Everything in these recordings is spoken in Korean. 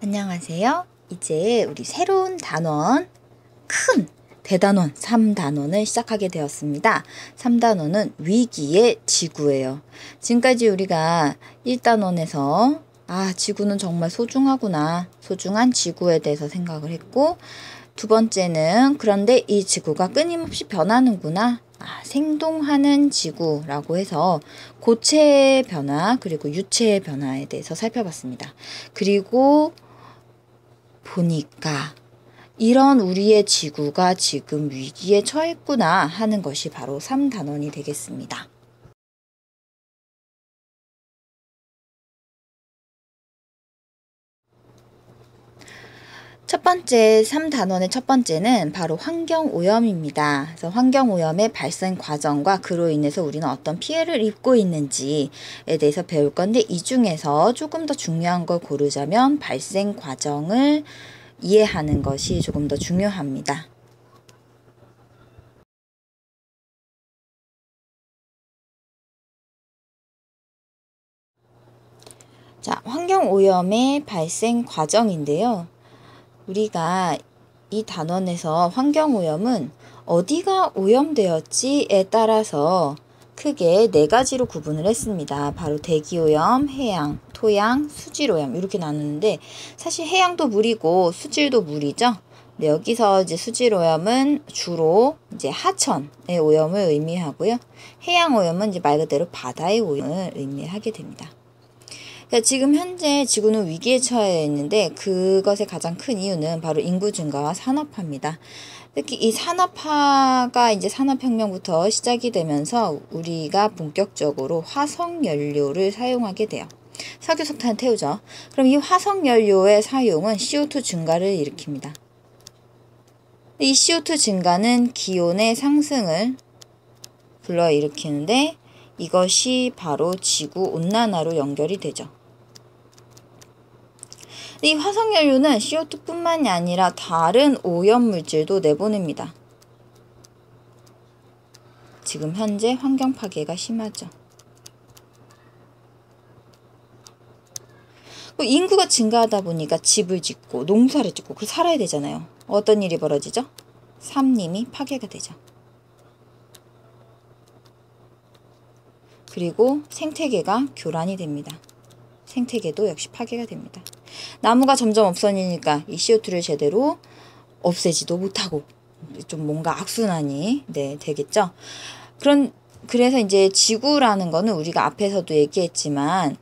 안녕하세요. 이제 우리 새로운 단원, 큰 대단원 3단원을 시작하게 되었습니다. 3단원은 위기의 지구예요. 지금까지 우리가 1단원에서 지구는 정말 소중하구나, 소중한 지구에 대해서 생각을 했고, 두 번째는 그런데 이 지구가 끊임없이 변하는구나, 생동하는 지구라고 해서 고체의 변화 그리고 유체의 변화에 대해서 살펴봤습니다. 그리고 보니까 이런 우리의 지구가 지금 위기에 처했구나 하는 것이 바로 3단원이 되겠습니다. 첫 번째 3단원의 첫 번째는 바로 환경오염입니다. 그래서 환경오염의 발생 과정과 그로 인해서 우리는 어떤 피해를 입고 있는지에 대해서 배울 건데, 이 중에서 조금 더 중요한 걸 고르자면 발생 과정을 이해하는 것이 조금 더 중요합니다. 자, 환경오염의 발생 과정인데요. 우리가 이 단원에서 환경오염은 어디가 오염되었지에 따라서 크게 4가지로 구분을 했습니다. 바로 대기오염, 해양, 토양, 수질오염 이렇게 나누는데, 사실 해양도 물이고 수질도 물이죠. 네, 여기서 이제 수질오염은 주로 이제 하천의 오염을 의미하고요. 해양오염은 이제 말 그대로 바다의 오염을 의미하게 됩니다. 그러니까 지금 현재 지구는 위기에 처해 있는데, 그것의 가장 큰 이유는 바로 인구 증가와 산업화입니다. 특히 이 산업화가 이제 산업혁명부터 시작이 되면서 우리가 본격적으로 화석연료를 사용하게 돼요. 석유, 석탄을 태우죠. 그럼 이 화석연료의 사용은 CO2 증가를 일으킵니다. 이 CO2 증가는 기온의 상승을 불러일으키는데, 이것이 바로 지구온난화로 연결이 되죠. 이 화석연료는 CO2뿐만이 아니라 다른 오염물질도 내보냅니다. 지금 현재 환경 파괴가 심하죠. 인구가 증가하다 보니까 집을 짓고 농사를 짓고 그 살아야 되잖아요. 어떤 일이 벌어지죠? 산림이 파괴가 되죠. 그리고 생태계가 교란이 됩니다. 생태계도 역시 파괴가 됩니다. 나무가 점점 없어지니까 이 CO2를 제대로 없애지도 못하고 좀 뭔가 악순환이 되겠죠. 그래서 이제 지구라는 거는 우리가 앞에서도 얘기했지만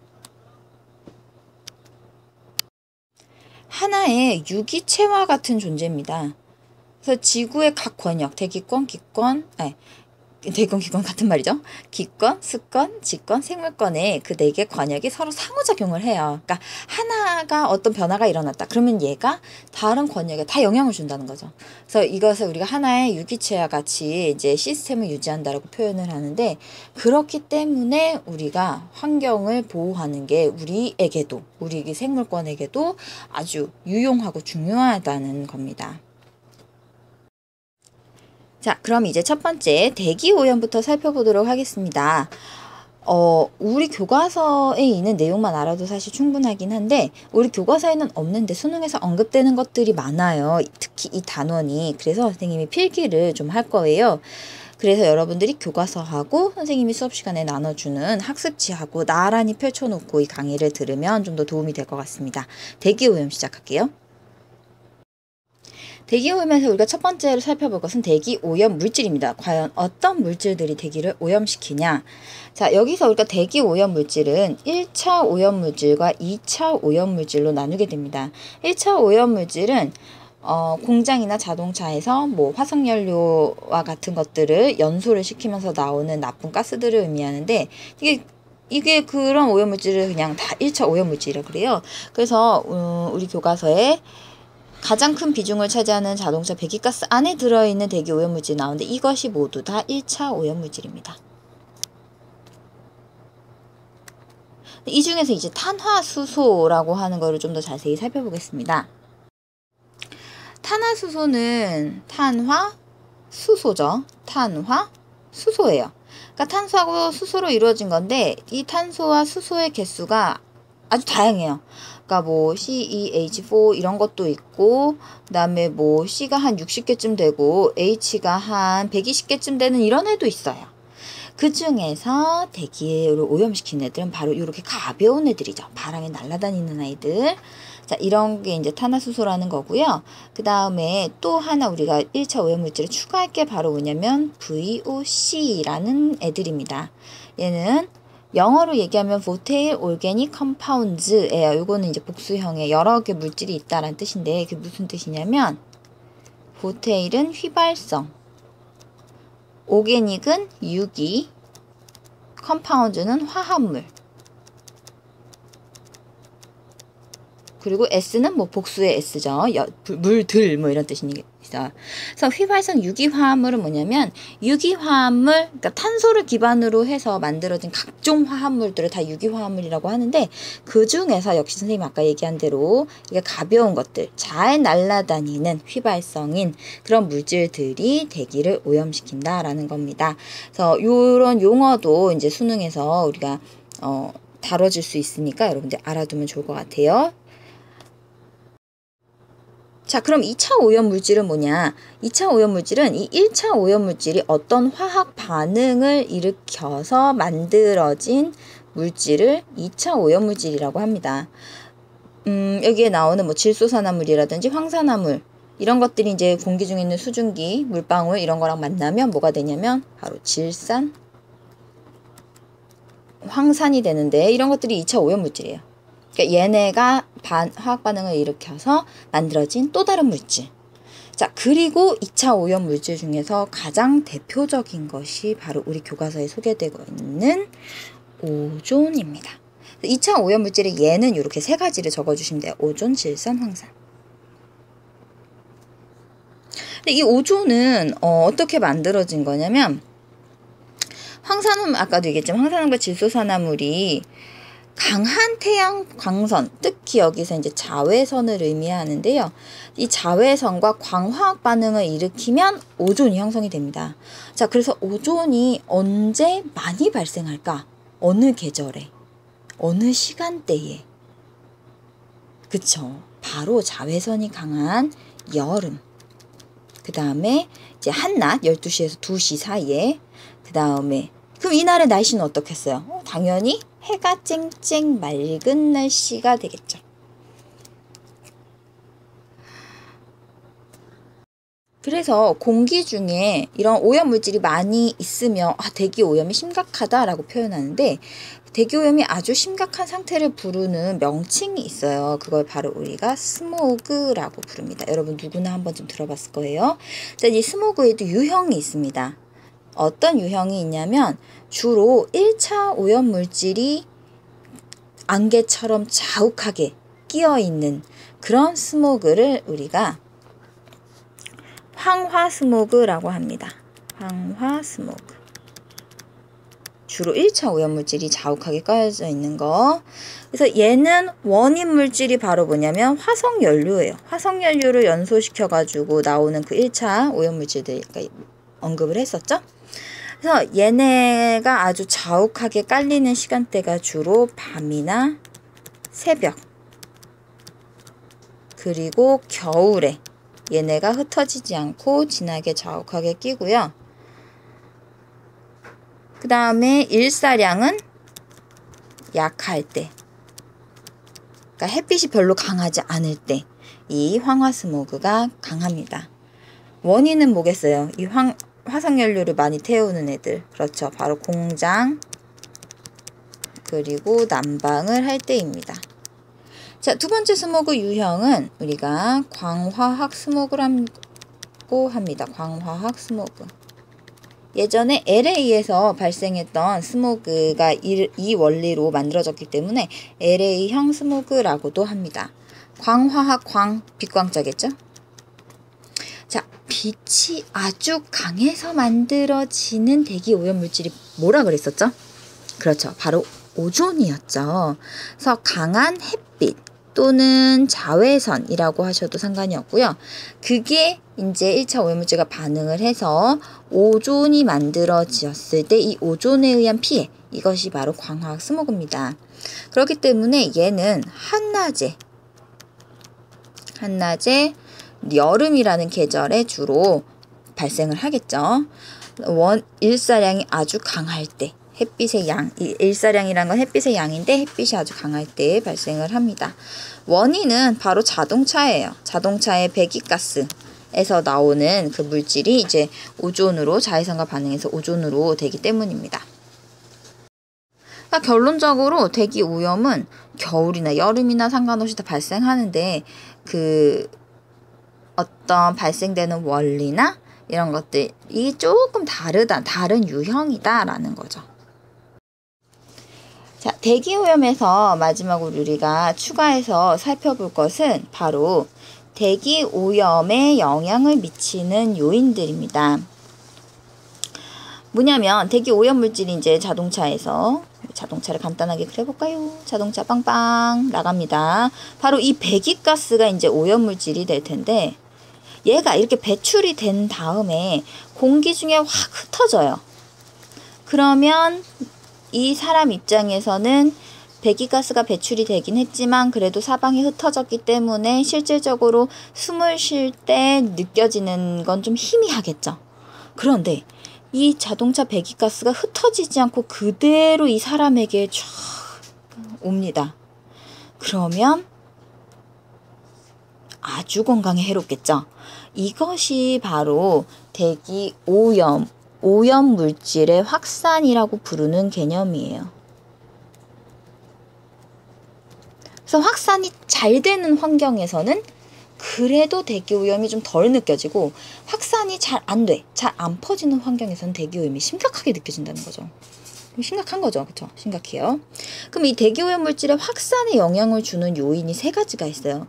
하나의 유기체와 같은 존재입니다. 그래서 지구의 각 권역, 대기권, 기권, 대기권, 기권 같은 말이죠. 기권, 수권, 지권, 생물권의 그 4개 권역이 서로 상호작용을 해요. 그러니까 하나가 어떤 변화가 일어났다, 그러면 얘가 다른 권역에 다 영향을 준다는 거죠. 그래서 이것을 우리가 하나의 유기체와 같이 이제 시스템을 유지한다라고 표현을 하는데, 그렇기 때문에 우리가 환경을 보호하는 게 우리에게도, 우리 생물권에게도 아주 유용하고 중요하다는 겁니다. 자, 그럼 이제 첫 번째 대기오염부터 살펴보도록 하겠습니다. 우리 교과서에 있는 내용만 알아도 사실 충분하긴 한데, 우리 교과서에는 없는데 수능에서 언급되는 것들이 많아요. 특히 이 단원이. 그래서 선생님이 필기를 좀 할 거예요. 그래서 여러분들이 교과서하고 선생님이 수업 시간에 나눠주는 학습지하고 나란히 펼쳐놓고 이 강의를 들으면 좀 더 도움이 될 것 같습니다. 대기오염 시작할게요. 대기오염에서 우리가 첫 번째로 살펴볼 것은 대기오염 물질입니다. 과연 어떤 물질들이 대기를 오염시키냐. 자, 여기서 우리가 대기오염 물질은 1차 오염물질과 2차 오염물질로 나누게 됩니다. 1차 오염물질은 공장이나 자동차에서 뭐 화석연료와 같은 것들을 연소를 시키면서 나오는 나쁜 가스들을 의미하는데, 이게 그런 오염물질을 그냥 다 1차 오염물질이라고 그래요. 그래서 우리 교과서에 가장 큰 비중을 차지하는 자동차 배기가스 안에 들어있는 대기오염물질이 나오는데, 이것이 모두 다 1차 오염물질입니다. 이 중에서 이제 탄화수소라고 하는 거를 좀 더 자세히 살펴보겠습니다. 탄화수소는 탄화수소죠. 탄화수소예요. 그러니까 탄소하고 수소로 이루어진 건데, 이 탄소와 수소의 개수가 아주 다양해요. 그러니까 뭐 CEH4 이런 것도 있고, 그다음에 뭐 C가 한 60개쯤 되고 H가 한 120개쯤 되는 이런 애도 있어요. 그 중에서 대기를 오염시키는 애들은 바로 이렇게 가벼운 애들이죠. 바람에 날아다니는 아이들. 자, 이런 게 이제 탄화수소라는 거고요. 그 다음에 또 하나 우리가 1차 오염물질을 추가할 게 바로 뭐냐면 VOC라는 애들입니다. 얘는 영어로 얘기하면 Volatile Organic Compounds예요. 이거는 이제 복수형의 여러 개 물질이 있다라는 뜻인데, 그게 무슨 뜻이냐면 Volatile은 휘발성, 오게닉은 유기, 컴파운드는 화합물, 그리고 S는 뭐 복수의 S죠. 물들 뭐 이런 뜻이니까. 그래서 휘발성 유기화합물은 뭐냐면 유기화합물, 그러니까 탄소를 기반으로 해서 만들어진 각종 화합물들을 다 유기화합물이라고 하는데, 그 중에서 역시 선생님 아까 얘기한 대로 이게 가벼운 것들, 잘 날아다니는 휘발성인 그런 물질들이 대기를 오염시킨다라는 겁니다. 그래서 이런 용어도 이제 수능에서 우리가 다뤄질 수 있으니까 여러분들 알아두면 좋을 것 같아요. 자, 그럼 2차 오염물질은 뭐냐? 2차 오염물질은 이 1차 오염물질이 어떤 화학 반응을 일으켜서 만들어진 물질을 2차 오염물질이라고 합니다. 여기에 나오는 뭐 질소산화물이라든지 황산화물, 이런 것들이 이제 공기 중에 있는 수증기, 물방울 이런 거랑 만나면 뭐가 되냐면 바로 질산, 황산이 되는데, 이런 것들이 2차 오염물질이에요. 그러니까 얘네가 화학 반응을 일으켜서 만들어진 또 다른 물질. 자, 그리고 2차 오염 물질 중에서 가장 대표적인 것이 바로 우리 교과서에 소개되고 있는 오존입니다. 2차 오염 물질의 얘는 이렇게 세 가지를 적어주시면 돼요. 오존, 질산, 황산. 근데 이 오존은 어떻게 만들어진 거냐면, 황산은 아까도 얘기했지만 황산화물과 질소산화물이 강한 태양 광선, 특히 여기서 이제 자외선을 의미하는데요. 이 자외선과 광화학 반응을 일으키면 오존이 형성이 됩니다. 자, 그래서 오존이 언제 많이 발생할까? 어느 계절에? 어느 시간대에? 그쵸. 바로 자외선이 강한 여름. 그 다음에 이제 한낮 12시에서 2시 사이에. 그 다음에 그럼 이날의 날씨는 어떻겠어요? 당연히 해가 쨍쨍 맑은 날씨가 되겠죠. 그래서 공기 중에 이런 오염물질이 많이 있으면 대기 오염이 심각하다라고 표현하는데, 대기 오염이 아주 심각한 상태를 부르는 명칭이 있어요. 그걸 바로 우리가 스모그라고 부릅니다. 여러분 누구나 한 번쯤 들어봤을 거예요. 자, 이 스모그에도 유형이 있습니다. 어떤 유형이 있냐면 주로 1차 오염물질이 안개처럼 자욱하게 끼어있는 그런 스모그를 우리가 황화스모그라고 합니다. 황화스모그. 주로 1차 오염물질이 자욱하게 까여져 있는 거. 그래서 얘는 원인 물질이 바로 뭐냐면 화석연료예요. 화석연료를 연소시켜가지고 나오는 그 1차 오염물질들 언급을 했었죠. 그래서 얘네가 아주 자욱하게 깔리는 시간대가 주로 밤이나 새벽, 그리고 겨울에 얘네가 흩어지지 않고 진하게 자욱하게 끼고요. 그 다음에 일사량은 약할 때, 그러니까 햇빛이 별로 강하지 않을 때 이 황화스모그가 강합니다. 원인은 뭐겠어요? 이 화석연료를 많이 태우는 애들. 그렇죠. 바로 공장, 그리고 난방을 할 때입니다. 자, 두 번째 스모그 유형은 우리가 광화학 스모그라고 합니다. 광화학 스모그. 예전에 LA에서 발생했던 스모그가 이 원리로 만들어졌기 때문에 LA형 스모그라고도 합니다. 광화학 빛광자겠죠? 자, 빛이 아주 강해서 만들어지는 대기 오염물질이 뭐라 그랬었죠? 그렇죠. 바로 오존이었죠. 그래서 강한 햇빛, 또는 자외선이라고 하셔도 상관이 없고요. 그게 이제 1차 오염물질과 반응을 해서 오존이 만들어졌을 때 이 오존에 의한 피해, 이것이 바로 광화학 스모그입니다. 그렇기 때문에 얘는 한낮에 여름이라는 계절에 주로 발생을 하겠죠. 일사량이 아주 강할 때, 햇빛의 양, 일사량이란 건 햇빛의 양인데 햇빛이 아주 강할 때 발생을 합니다. 원인은 바로 자동차예요. 자동차의 배기가스에서 나오는 그 물질이 이제 오존으로, 자외선과 반응해서 오존으로 되기 때문입니다. 그러니까 결론적으로 대기 오염은 겨울이나 여름이나 상관없이 다 발생하는데 그 어떤 발생되는 원리나 이런 것들이 조금 다른 유형이다라는 거죠. 자, 대기오염에서 마지막으로 우리가 추가해서 살펴볼 것은 바로 대기오염에 영향을 미치는 요인들입니다. 뭐냐면 대기오염 물질이 이제 자동차를 간단하게 그려볼까요? 자동차 빵빵 나갑니다. 바로 이 배기가스가 이제 오염물질이 될 텐데 얘가 이렇게 배출이 된 다음에 공기 중에 확 흩어져요. 그러면 이 사람 입장에서는 배기가스가 배출이 되긴 했지만 그래도 사방에 흩어졌기 때문에 실질적으로 숨을 쉴 때 느껴지는 건 좀 희미하겠죠. 그런데 이 자동차 배기가스가 흩어지지 않고 그대로 이 사람에게 쫙 옵니다. 그러면 아주 건강에 해롭겠죠. 이것이 바로 대기 오염 물질의 확산이라고 부르는 개념이에요. 그래서 확산이 잘 되는 환경에서는 그래도 대기오염이 좀 덜 느껴지고 확산이 잘 안 퍼지는 환경에서는 대기오염이 심각하게 느껴진다는 거죠. 심각한 거죠. 그쵸? 심각해요. 그럼 이 대기오염 물질의 확산에 영향을 주는 요인이 3가지가 있어요.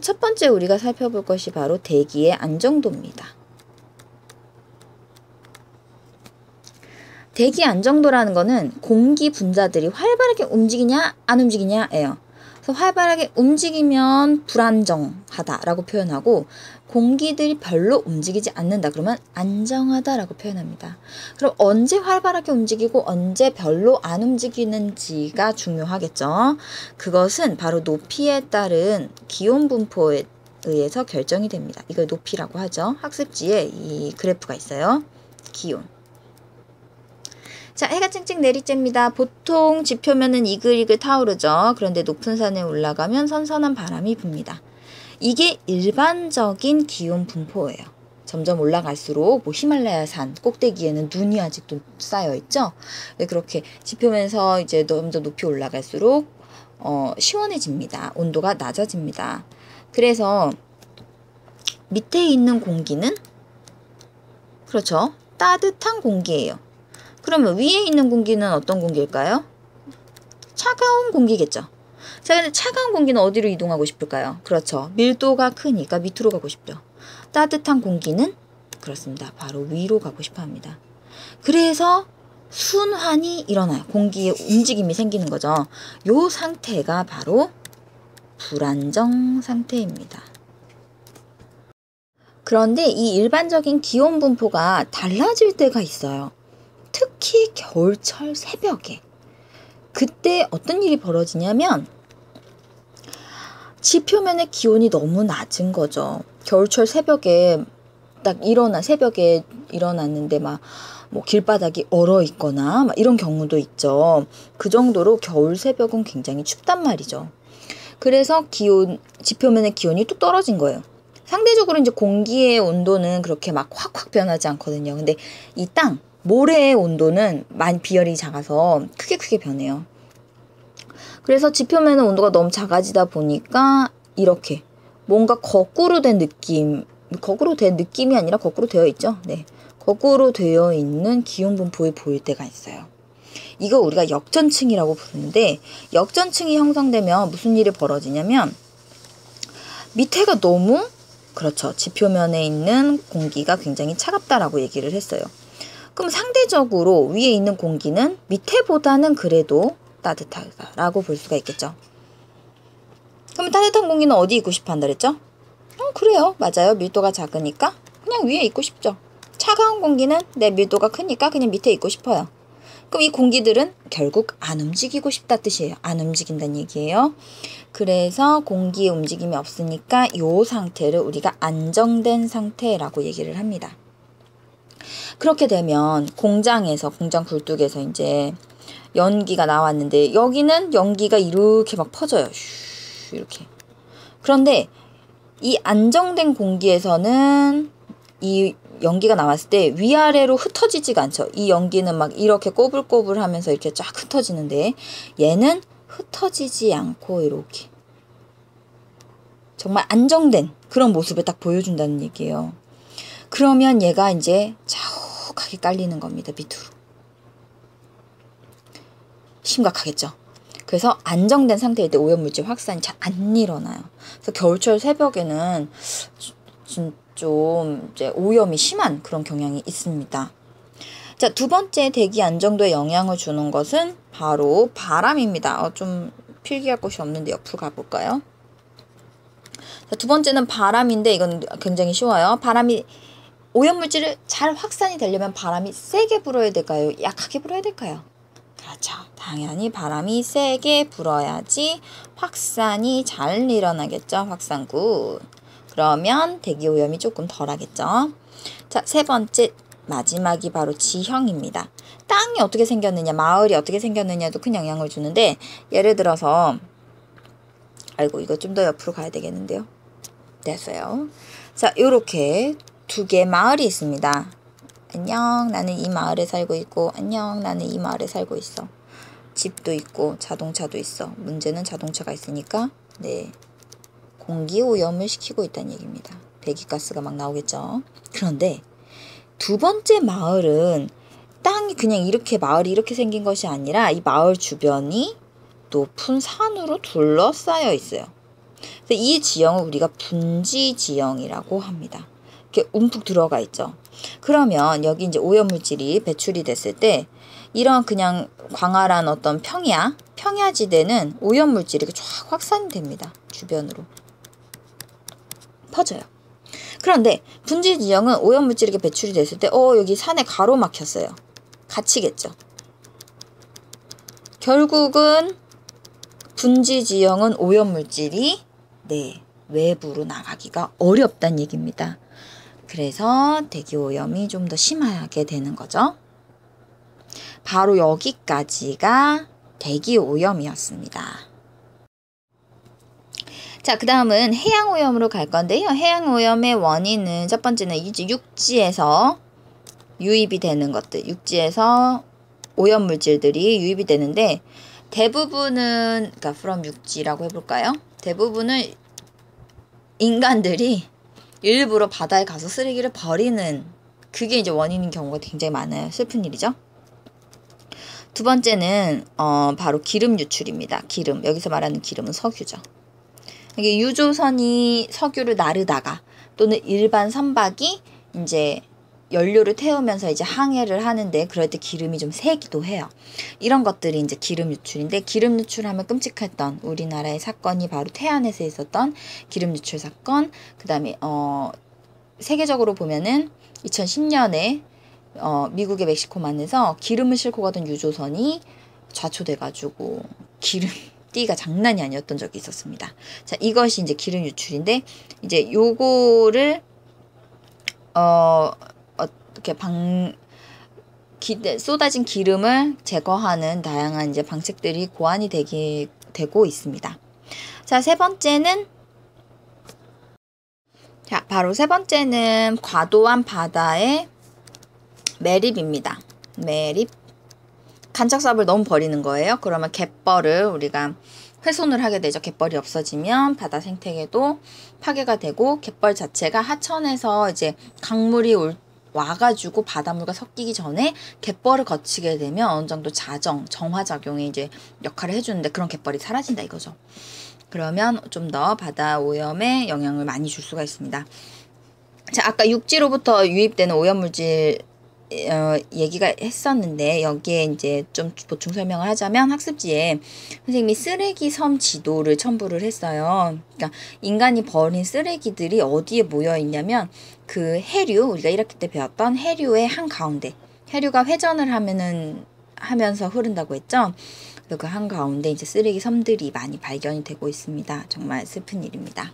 첫 번째 우리가 살펴볼 것이 바로 대기의 안정도입니다. 대기 안정도라는 거는 공기 분자들이 활발하게 움직이냐 안 움직이냐예요. 그래서 활발하게 움직이면 불안정하다라고 표현하고 공기들이 별로 움직이지 않는다 그러면 안정하다라고 표현합니다. 그럼 언제 활발하게 움직이고 언제 별로 안 움직이는지가 중요하겠죠. 그것은 바로 높이에 따른 기온 분포에 의해서 결정이 됩니다. 이걸 높이라고 하죠. 학습지에 이 그래프가 있어요. 기온. 자, 해가 쨍쨍 내리쬐입니다. 보통 지표면은 이글이글 타오르죠. 그런데 높은 산에 올라가면 선선한 바람이 붑니다. 이게 일반적인 기온 분포예요. 점점 올라갈수록 뭐 히말라야 산 꼭대기에는 눈이 아직도 쌓여 있죠. 네, 그렇게 지표면서 이제 점점 높이 올라갈수록 시원해집니다. 온도가 낮아집니다. 그래서 밑에 있는 공기는 그렇죠. 따뜻한 공기예요. 그러면 위에 있는 공기는 어떤 공기일까요? 차가운 공기겠죠. 자, 근데 차가운 공기는 어디로 이동하고 싶을까요? 그렇죠. 밀도가 크니까 밑으로 가고 싶죠. 따뜻한 공기는 그렇습니다. 바로 위로 가고 싶어 합니다. 그래서 순환이 일어나요. 공기에 움직임이 생기는 거죠. 요 상태가 바로 불안정 상태입니다. 그런데 이 일반적인 기온 분포가 달라질 때가 있어요. 특히 겨울철 새벽에. 그때 어떤 일이 벌어지냐면 지표면의 기온이 너무 낮은 거죠. 겨울철 새벽에 새벽에 일어났는데 뭐 길바닥이 얼어 있거나 막 이런 경우도 있죠. 그 정도로 겨울 새벽은 굉장히 춥단 말이죠. 그래서 지표면의 기온이 또 떨어진 거예요. 상대적으로 이제 공기의 온도는 그렇게 막 확확 변하지 않거든요. 근데 이 모래의 온도는 많이 비열이 작아서 크게 변해요. 그래서 지표면의 온도가 너무 작아지다 보니까 이렇게 뭔가 거꾸로 된 느낌이 아니라 거꾸로 되어 있죠. 네, 거꾸로 되어 있는 기온 분포에 보일 때가 있어요. 이거 우리가 역전층이라고 부르는데 역전층이 형성되면 무슨 일이 벌어지냐면 밑에가 너무 그렇죠. 지표면에 있는 공기가 굉장히 차갑다라고 얘기를 했어요. 그럼 상대적으로 위에 있는 공기는 밑에보다는 그래도 따뜻하다라고 볼 수가 있겠죠. 그럼 따뜻한 공기는 어디 있고 싶어 한다 그랬죠? 그래요. 맞아요. 밀도가 작으니까 그냥 위에 있고 싶죠. 차가운 공기는 내 밀도가 크니까 그냥 밑에 있고 싶어요. 그럼 이 공기들은 결국 안 움직이고 싶다 뜻이에요. 안 움직인다는 얘기예요. 그래서 공기의 움직임이 없으니까 이 상태를 우리가 안정된 상태라고 얘기를 합니다. 그렇게 되면 공장에서, 공장 굴뚝에서 이제 연기가 나왔는데 여기는 연기가 이렇게 막 퍼져요. 슈, 이렇게. 그런데 이 안정된 공기에서는 이 연기가 나왔을 때 위아래로 흩어지지가 않죠. 이 연기는 막 이렇게 꼬불꼬불 하면서 이렇게 쫙 흩어지는데 얘는 흩어지지 않고 이렇게 정말 안정된 그런 모습을 딱 보여준다는 얘기예요. 그러면 얘가 이제 자욱하게 깔리는 겁니다. 밑으로. 심각하겠죠. 그래서 안정된 상태일 때 오염물질 확산이 잘 안 일어나요. 그래서 겨울철 새벽에는 좀 이제 오염이 심한 그런 경향이 있습니다. 자, 두 번째 대기 안정도에 영향을 주는 것은 바로 바람입니다. 좀 필기할 곳이 없는데 옆으로 가볼까요? 자, 두 번째는 바람인데 이건 굉장히 쉬워요. 바람이 오염물질을 잘 확산이 되려면 바람이 세게 불어야 될까요? 약하게 불어야 될까요? 그렇죠. 당연히 바람이 세게 불어야지 확산이 잘 일어나겠죠. 확산구. 그러면 대기오염이 조금 덜 하겠죠. 자, 세 번째 마지막이 바로 지형입니다. 땅이 어떻게 생겼느냐, 마을이 어떻게 생겼느냐도 큰 영향을 주는데 예를 들어서 아이고 이거 좀 더 옆으로 가야 되겠는데요. 됐어요. 자, 요렇게 두 개의 마을이 있습니다. 안녕, 나는 이 마을에 살고 있고 안녕, 나는 이 마을에 살고 있어. 집도 있고 자동차도 있어. 문제는 자동차가 있으니까 네, 공기 오염을 시키고 있다는 얘기입니다. 배기가스가 막 나오겠죠. 그런데 두 번째 마을은 땅이 그냥 이렇게 마을이 이렇게 생긴 것이 아니라 이 마을 주변이 높은 산으로 둘러싸여 있어요. 그래서 이 지형을 우리가 분지 지형이라고 합니다. 이렇게 움푹 들어가 있죠. 그러면 여기 이제 오염물질이 배출이 됐을 때 이런 그냥 광활한 어떤 평야지대는 오염물질이 쫙 확산이 됩니다. 주변으로 퍼져요. 그런데 분지 지형은 오염물질이 배출이 됐을 때 여기 산에 가로막혔어요. 갇히겠죠. 결국은 분지 지형은 오염물질이 네, 외부로 나가기가 어렵다는 얘기입니다. 그래서 대기오염이 좀 더 심하게 되는 거죠. 바로 여기까지가 대기오염이었습니다. 자, 그 다음은 해양오염으로 갈 건데요. 해양오염의 원인은 첫 번째는 이제 육지에서 유입이 되는 것들, 육지에서 오염물질들이 유입이 되는데 대부분은, 그러니까 from 육지라고 해볼까요? 대부분은 인간들이 일부러 바다에 가서 쓰레기를 버리는 그게 이제 원인인 경우가 굉장히 많아요. 슬픈 일이죠. 두 번째는 바로 기름 유출입니다. 기름, 여기서 말하는 기름은 석유죠. 이게 유조선이 석유를 나르다가 또는 일반 선박이 이제 연료를 태우면서 이제 항해를 하는데 그럴 때 기름이 좀 새기도 해요. 이런 것들이 이제 기름 유출인데 기름 유출하면 끔찍했던 우리나라의 사건이 바로 태안에서 있었던 기름 유출 사건. 그다음에 세계적으로 보면은 2010년에 미국의 멕시코만에서 기름을 싣고 가던 유조선이 좌초돼가지고 기름띠가 장난이 아니었던 적이 있었습니다. 자, 이것이 이제 기름 유출인데 이제 요거를 어떻게 쏟아진 기름을 제거하는 다양한 이제 방책들이 고안이 되고 있습니다. 자, 바로 세 번째는 과도한 바다의 매립입니다. 매립. 간척삽을 너무 버리는 거예요. 그러면 갯벌을 우리가 훼손을 하게 되죠. 갯벌이 없어지면 바다 생태계도 파괴가 되고 갯벌 자체가 하천에서 이제 강물이 와가지고 바닷물과 섞이기 전에 갯벌을 거치게 되면 어느 정도 정화작용이 이제 역할을 해주는데 그런 갯벌이 사라진다 이거죠. 그러면 좀 더 바다 오염에 영향을 많이 줄 수가 있습니다. 자, 아까 육지로부터 유입되는 오염물질 얘기가 했었는데 여기에 이제 좀 보충 설명을 하자면 학습지에 선생님이 쓰레기 섬 지도를 첨부를 했어요. 그러니까 인간이 버린 쓰레기들이 어디에 모여 있냐면 그 해류, 우리가 1학기 때 배웠던 해류의 한가운데, 해류가 회전을 하면서 흐른다고 했죠. 그래서 그 한가운데 이제 쓰레기 섬들이 많이 발견이 되고 있습니다. 정말 슬픈 일입니다.